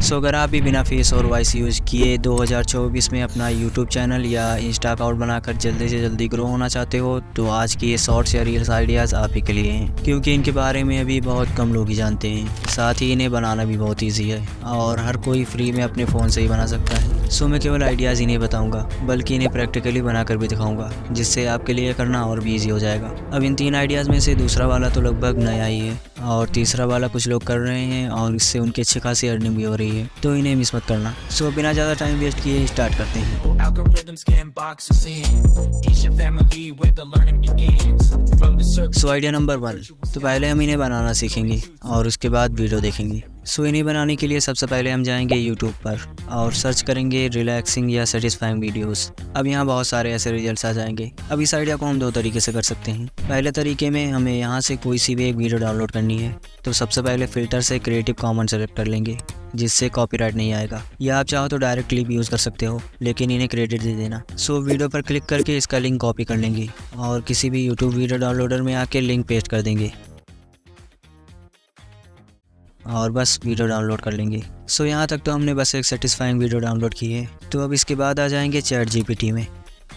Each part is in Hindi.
सो अगर आप भी बिना फेस और वॉइस यूज़ किए 2024 में अपना यूट्यूब चैनल या इंस्टा अकाउंट बनाकर जल्दी से जल्दी ग्रो होना चाहते हो तो आज की ये शॉर्ट्स या रील्स आइडियाज़ आप ही के लिए हैं, क्योंकि इनके बारे में अभी बहुत कम लोग ही जानते हैं। साथ ही इन्हें बनाना भी बहुत ईजी है और हर कोई फ्री में अपने फ़ोन से ही बना सकता है। सो मैं केवल आइडियाज़ ही नहीं बताऊँगा बल्कि इन्हें प्रैक्टिकली बनाकर भी दिखाऊँगा, जिससे आपके लिए करना और भी ईजी हो जाएगा। अब इन 3 आइडियाज़ में से दूसरा वाला तो लगभग नया ही है और तीसरा वाला कुछ लोग कर रहे हैं और इससे उनकी अच्छी खासी अर्निंग भी हो रही है, तो इन्हें मिस मत करना। सो बिना ज़्यादा टाइम वेस्ट किए स्टार्ट करते हैं। सो आइडिया नंबर 1, तो पहले हम इन्हें बनाना सीखेंगे और उसके बाद वीडियो देखेंगे। सो इन्हें बनाने के लिए सबसे पहले हम जाएंगे यूट्यूब पर और सर्च करेंगे रिलैक्सिंग या सेटिस्फाइंग वीडियोस। अब यहाँ बहुत सारे ऐसे रिजल्ट्स आ जाएंगे। अब इस आइडिया को हम 2 तरीके से कर सकते हैं। पहले तरीके में हमें यहाँ से कोई सी भी एक वीडियो डाउनलोड करनी है, तो सबसे पहले फ़िल्टर से क्रिएटिव कॉमन्स सेलेक्ट कर लेंगे, जिससे कॉपीराइट नहीं आएगा। या आप चाहो तो डायरेक्ट क्लिप यूज़ कर सकते हो, लेकिन इन्हें क्रेडिट दे देना। सो वीडियो पर क्लिक करके इसका लिंक कॉपी कर लेंगे और किसी भी यूट्यूब वीडियो डाउनलोडर में आके लिंक पेस्ट कर देंगे और बस वीडियो डाउनलोड कर लेंगे। सो यहाँ तक तो हमने बस एक सेटिस्फाइंग वीडियो डाउनलोड की है। तो अब इसके बाद आ जाएंगे चैट जीपीटी में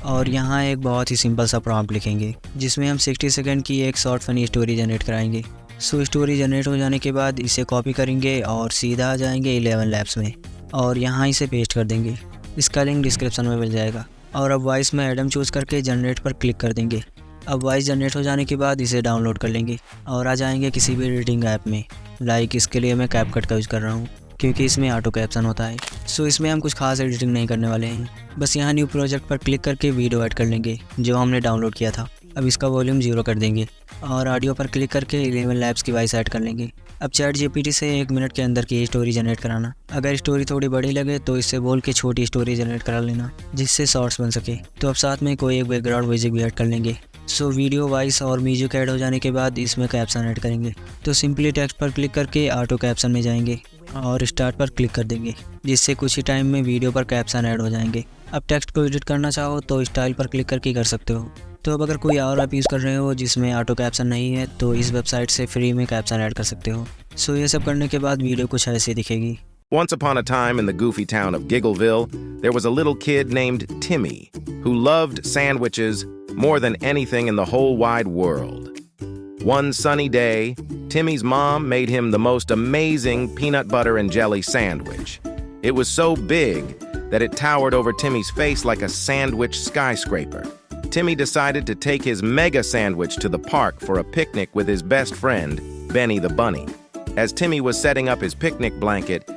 और यहाँ एक बहुत ही सिंपल सा प्रॉम्प्ट लिखेंगे, जिसमें हम 60 सेकंड की एक शॉर्ट फनी स्टोरी जनरेट कराएंगे। सो स्टोरी जनरेट हो जाने के बाद इसे कॉपी करेंगे और सीधा आ जाएंगे 11 लैब्स में और यहाँ इसे पेस्ट कर देंगे। इसका लिंक डिस्क्रिप्शन में मिल जाएगा। और अब वॉइस में एडम चूज़ करके जनरेट पर क्लिक कर देंगे। अब वॉइस जनरेट हो जाने के बाद इसे डाउनलोड कर लेंगे और आ जाएंगे किसी भी एडिटिंग ऐप में। लाइक इसके लिए मैं कैपकट का यूज़ कर रहा हूँ, क्योंकि इसमें ऑटो कैप्शन होता है। सो इसमें हम कुछ खास एडिटिंग नहीं करने वाले हैं, बस यहाँ न्यू प्रोजेक्ट पर क्लिक करके वीडियो ऐड कर लेंगे जो हमने डाउनलोड किया था। अब इसका वॉल्यूम 0 कर देंगे और ऑडियो पर क्लिक करके 11 लैब्स की वॉइस ऐड कर लेंगे। अब चैट जीपीटी से 1 मिनट के अंदर की स्टोरी जनरेट कराना। अगर स्टोरी थोड़ी बड़ी लगे तो इससे बोल के छोटी स्टोरी जनरेट करा लेना, जिससे शॉर्ट्स बन सके। तो अब साथ में कोई एक बैकग्राउंड म्यूजिक भी ऐड कर लेंगे। सो वीडियो वॉइस और म्यूजिक ऐड हो जाने के बाद इसमें कैप्शन ऐड करेंगे। तो सिंपली टेक्स्ट पर क्लिक करके ऑटो कैप्शन में जाएंगे और स्टार्ट पर क्लिक कर देंगे, जिससे कुछ ही टाइम में वीडियो पर कैप्शन ऐड हो जाएंगे। अब टेक्स्ट को एडिट करना चाहो तो स्टाइल पर क्लिक करके कर सकते हो। तो अब अगर कोई और ऐप यूज़ कर रहे हो जिसमें ऑटो कैप्शन नहीं है तो इस वेबसाइट से फ्री में कैप्शन ऐड कर सकते हो। सो ये सब करने के बाद वीडियो कुछ ऐसे दिखेगी। Once upon a time in the goofy town of Giggleville, there was a little kid named Timmy who loved sandwiches more than anything in the whole wide world. One sunny day, Timmy's mom made him the most amazing peanut butter and jelly sandwich. It was so big that it towered over Timmy's face like a sandwich skyscraper. Timmy decided to take his mega sandwich to the park for a picnic with his best friend, Benny the Bunny. As Timmy was setting up his picnic blanket,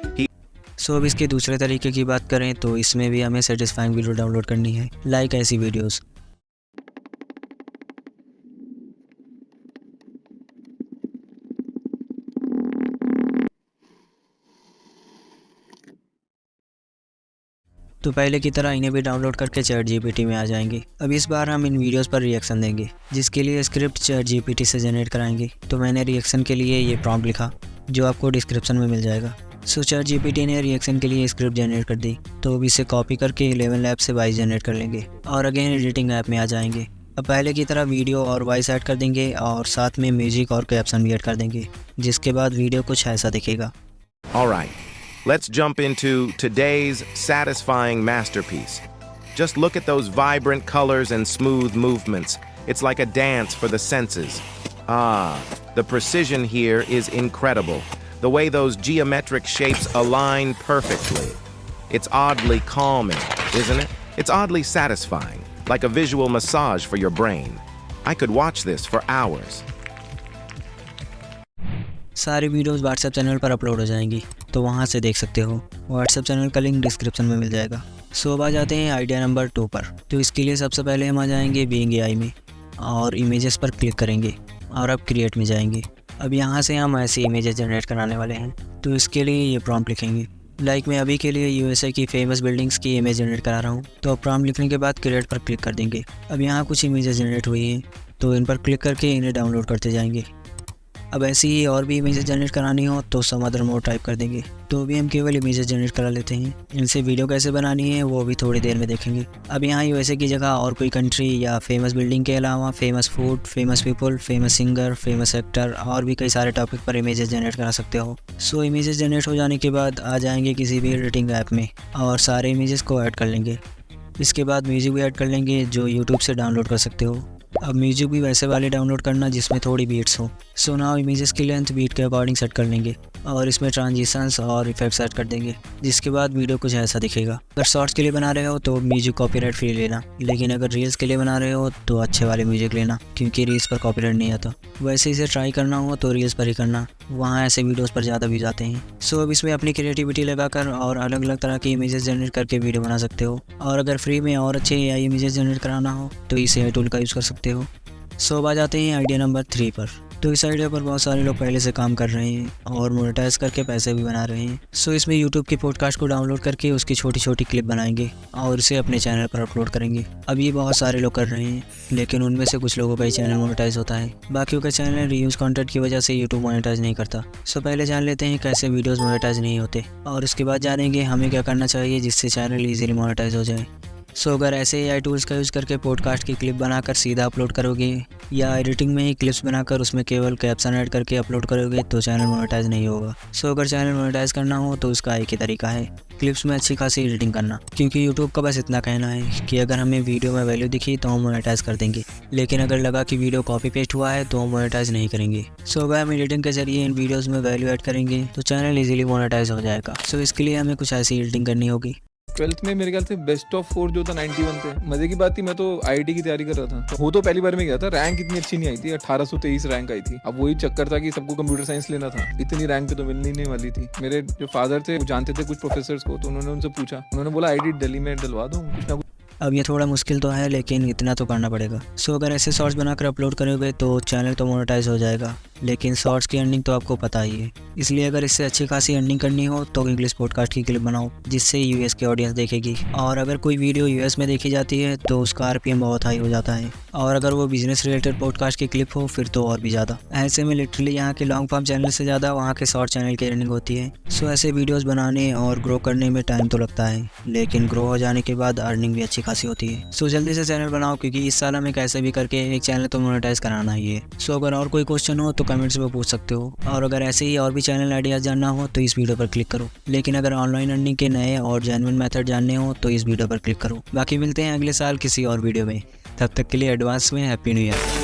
सो अब इसके दूसरे तरीके की बात करें तो इसमें भी हमें सेटिस्फाइंग वीडियो डाउनलोड करनी है, लाइक ऐसी वीडियोस। तो पहले की तरह इन्हें भी डाउनलोड करके चैट जीपीटी में आ जाएंगे। अब इस बार हम इन वीडियोस पर रिएक्शन देंगे, जिसके लिए स्क्रिप्ट चैट जीपीटी से जनरेट कराएंगे। तो मैंने रिएक्शन के लिए ये प्रॉम्प्ट लिखा, जो आपको डिस्क्रिप्शन में मिल जाएगा। सो चैट जीपीटी ने रिएक्शन के लिए स्क्रिप्ट जनरेट कर दी। तो अब इसे कॉपी करके 11 लैब से वॉइस जनरेट कर लेंगे और अगेन एडिटिंग ऐप में आ जाएंगे। अब पहले की तरह वीडियो और वॉइस ऐड कर देंगे और साथ में म्यूजिक और कैप्शन भी ऐड कर देंगे, जिसके बाद वीडियो कुछ ऐसा दिखेगा। Alright, let's jump into today's satisfying masterpiece. Just look at those vibrant colors and smooth movements. It's like a dance for the senses. The precision here is incredible. The way those geometric shapes align perfectly. It's oddly calming, isn't it? It's oddly satisfying, like a visual massage for your brain. I could watch this for hours. सारी वीडियोस व्हाट्सएप चैनल पर अपलोड हो जाएंगी, तो वहाँ से देख सकते हो। व्हाट्सएप चैनल का लिंक डिस्क्रिप्शन में मिल जाएगा। सो अब आ जाते हैं आइडिया नंबर 2 पर। तो इसके लिए सबसे पहले हम आ जाएंगे बीइंग एआई में और इमेजेस पर क्लिक करेंगे और अब क्रिएट में जाएंगे। अब यहाँ से हम ऐसी इमेजेस जनरेट कराने वाले हैं। तो इसके लिए ये प्रॉम्प्ट लिखेंगे। लाइक मैं अभी के लिए यूएसए की फेमस बिल्डिंग्स की इमेज जनरेट करा रहा हूँ। तो अब प्रॉम्प्ट लिखने के बाद क्रिएट पर क्लिक कर देंगे। अब यहाँ कुछ इमेजेस जनरेट हुई हैं, तो इन पर क्लिक करके इन्हें डाउनलोड करते जाएंगे। अब ऐसे ही और भी इमेजेस जनरेट करानी हो तो सम अदर मोड टाइप कर देंगे। तो अभी हम केवल इमेजेस जनरेट करा लेते हैं। इनसे वीडियो कैसे बनानी है वो भी थोड़ी देर में देखेंगे। अब यहाँ यूएसए की जगह और कोई कंट्री या फेमस बिल्डिंग के अलावा famous food, famous people, famous singer, famous actor और भी कई सारे टॉपिक पर इमेजेस जनरेट करा सकते हो। सो इमेजेस जनरेट हो जाने के बाद आ जाएंगे किसी भी एडिटिंग ऐप में और सारे इमेजेस को ऐड कर लेंगे। इसके बाद म्यूजिक भी ऐड कर लेंगे जो यूट्यूब से डाउनलोड कर सकते हो। अब म्यूजिक भी वैसे वाले डाउनलोड करना जिसमें थोड़ी बीट्स हो। सो नाउ इमेजेस की लेंथ बीट के अकॉर्डिंग सेट कर लेंगे और इसमें ट्रांजिशंस और इफेक्ट्स ऐड कर देंगे, जिसके बाद वीडियो कुछ ऐसा दिखेगा। अगर शॉर्ट्स के लिए बना रहे हो तो म्यूजिक कॉपीराइट फ्री लेना, लेकिन अगर रील्स के लिए बना रहे हो तो अच्छे वाले म्यूजिक लेना, क्योंकि रील्स पर कॉपीराइट नहीं आता। वैसे इसे ट्राई करना हो तो रील्स पर ही करना, वहाँ ऐसे वीडियोस पर ज़्यादा व्यूज आते हैं। सो अब इसमें अपनी क्रिएटिविटी लगाकर और अलग अलग तरह की इमेजेस जनरेट करके वीडियो बना सकते हो। और अगर फ्री में और अच्छे AI इमेजेस जनरेट कराना हो तो इस AI टूल का यूज़ कर सकते हो। सो अब आ जाते हैं आइडिया नंबर 3 पर। तो इस आइडिया पर बहुत सारे लोग पहले से काम कर रहे हैं और मोनेटाइज करके पैसे भी बना रहे हैं। सो इसमें यूट्यूब के पॉडकास्ट को डाउनलोड करके उसकी छोटी छोटी क्लिप बनाएंगे और उसे अपने चैनल पर अपलोड करेंगे। अब ये बहुत सारे लोग कर रहे हैं, लेकिन उनमें से कुछ लोगों का ही चैनल मोनेटाइज होता है, बाकियों का चैनल रीयूज कंटेंट की वजह से यूट्यूब मोनेटाइज नहीं करता। सो पहले जान लेते हैं कैसे वीडियोज़ मोनेटाइज नहीं होते और उसके बाद जानेंगे हमें क्या करना चाहिए जिससे चैनल ईजिली मोनेटाइज हो जाए। सो अगर ऐसे AI टूल्स का यूज़ करके पॉडकास्ट की क्लिप बनाकर सीधा अपलोड करोगे या एडिटिंग में ही क्लिप्स बनाकर उसमें केवल कैप्शन ऐड करके अपलोड करोगे तो चैनल मोनेटाइज नहीं होगा। सो अगर चैनल मोनेटाइज करना हो तो उसका एक ही तरीका है, क्लिप्स में अच्छी खासी एडिटिंग करना, क्योंकि यूट्यूब का बस इतना कहना है कि अगर हमें वीडियो में वैल्यू दिखी तो हम मोनेटाइज कर देंगे, लेकिन अगर लगा कि वीडियो कॉपी पेस्ट हुआ है तो हम मोनेटाइज नहीं करेंगे। सो अगर हम एडिटिंग के जरिए इन वीडियोज़ में वैल्यू ऐड करेंगे तो चैनल ईजिली मोनेटाइज हो जाएगा। सो इसके लिए हमें कुछ ऐसी एडिटिंग करनी होगी। 12th में मेरे ख्याल से बेस्ट ऑफ 4 जो था 91 थे। मजे की बात थी, मैं तो IIT की तैयारी कर रहा था, तो वो तो पहली बार में गया था। रैंक इतनी अच्छी नहीं आई थी, 1823 रैंक आई थी। अब वही चक्कर था कि सबको कंप्यूटर साइंस लेना था, इतनी रैंक पे तो मिलनी नहीं वाली थी। मेरे जो फादर थे वो जानते थे कुछ प्रोफेसर्स को, तो उन्होंने उनसे पूछा, उन्होंने बोला IIT दिल्ली में डलवा दो कुछ ना कुछ। अब ये थोड़ा मुश्किल तो है, लेकिन इतना तो करना पड़ेगा। सो अगर ऐसे शॉर्ट्स बनाकर अपलोड करोगे तो चैनल तो मोनेटाइज हो जाएगा, लेकिन शॉर्ट्स की अर्निंग तो आपको पता ही है। इसलिए अगर इससे अच्छी खासी अर्निंग करनी हो तो इंग्लिश पॉडकास्ट की क्लिप बनाओ जिससे US की ऑडियंस देखेगी। और अगर कोई वीडियो US में देखी जाती है तो उसका RPM बहुत हाई हो जाता है, और अगर वो बिजनेस रिलेटेड पॉडकास्ट की क्लिप हो फिर तो और भी ज़्यादा। ऐसे में लिटरली यहाँ के लॉन्ग फॉर्म चैनल से ज़्यादा वहाँ के शॉर्ट चैनल की अर्निंग होती है। सो ऐसे वीडियोज़ बनाने और ग्रो करने में टाइम तो लगता है, लेकिन ग्रो हो जाने के बाद अर्निंग भी अच्छी खासी होती है। सो जल्दी से चैनल बनाओ, क्योंकि इस साल हमें कैसे भी करके एक चैनल तो मोनेटाइज कराना ही है। सो अगर और कोई क्वेश्चन हो तो कमेंट्स में पूछ सकते हो, और अगर ऐसे ही और भी चैनल आइडियाज जानना हो तो इस वीडियो पर क्लिक करो। लेकिन अगर ऑनलाइन अर्निंग के नए और जेन्युइन मेथड जानने हो तो इस वीडियो पर क्लिक करो। बाकी मिलते हैं अगले साल किसी और वीडियो में, तब तक के लिए एडवांस में हैप्पी न्यू ईयर।